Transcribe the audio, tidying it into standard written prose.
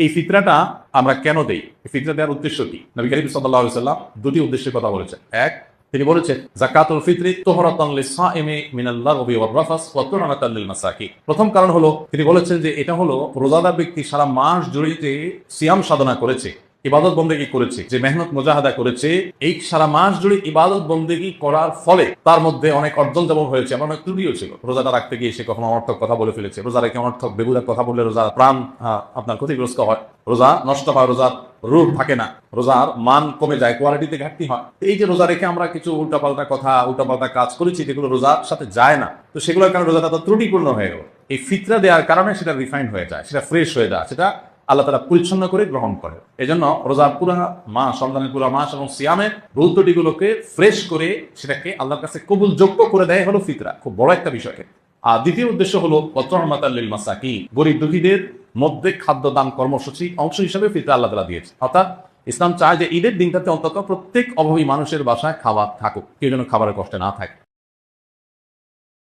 এই ফিতরাটা আমরা কেন দেই? এই ফিতরা দেওয়ার উদ্দেশ্য কি? নবী করিম সাল্লাল্লাহু আলাইহি ওয়াসাল্লাম দুটি উদ্দেশ্যের কথা বলেছেন। এক, তিনি বলেছেন যাকাতুল ফিতরি তুহরাতান লিস-সাইমি মিনাল লাগবি ওয়ার রাফাস ওয়া তু'নাতান লিল মাসাকিন। প্রথম কারণ হলো তিনি বলেছেন যে এটা হলো রোজাদার ব্যক্তি সারা মাস জুড়ে যে সিয়াম সাধনা করেছে, ইবাদত বন্দেগী করেছে, যে মেহনত মুজাহাদা করেছে, এই সারা মাস জুড়ে ইবাদত বন্দেগী করার ফলে তার মধ্যে অনেক অর্জন যেমন হয়েছে, এমন অনেক ত্রুটিও ছিল। রোজাটা রাখতে গিয়ে সে কখনো অনর্থক কথা বলে ফেলেছে, রোজা রেখে অনর্থক বেহুদার কথা বললে রোজার প্রাণ আপনার ক্ষতিগ্রস্ত হয়, রোজা নষ্ট হয়, রোজার রূপ থাকে না, রোজার মান কমে যায়, কোয়ালিটিতে ঘাটতি হয়। এই যে রোজা রেখে আমরা কিছু উল্টাপাল্টা কথা, উল্টাপাল্টা কাজ করেছি যেগুলো রোজার সাথে যায় না, তো সেগুলোর কারণে রোজাটা তো ত্রুটিপূর্ণ হয়ে গেল। এই ফিতরা দেওয়ার কারণে সেটা রিফাইন্ড হয়ে যায়, সেটা ফ্রেশ হয়ে যায়, সেটা আল্লাহ তাআলা পরিচ্ছন্ন করে গ্রহণ করে। এই জন্য রোজার পুরা মাস, রমজানের পুরা মাস এবং সিয়ামের ভুল ত্রুটিগুলোকে ফ্রেশ করে সেটাকে আল্লাহর কাছে কবুলযোগ্য করে দেয় হলো ফিতরা। খুব বড় একটা বিষয়। আর দ্বিতীয় উদ্দেশ্য হলো ওয়াত'আমাতাল লিল মাসাকিন, গরিব দুঃখীদের মধ্যে খাদ্য দান কর্মসূচি অংশ হিসেবে ফিতরা আল্লাহ তাআলা দিয়েছে। অর্থাৎ ইসলাম চায় যে ঈদের দিনটাতে অন্তত প্রত্যেক অভাবী মানুষের বাসায় খাবার থাকুক, কেউ যেন খাবারের কষ্টে না থাকে।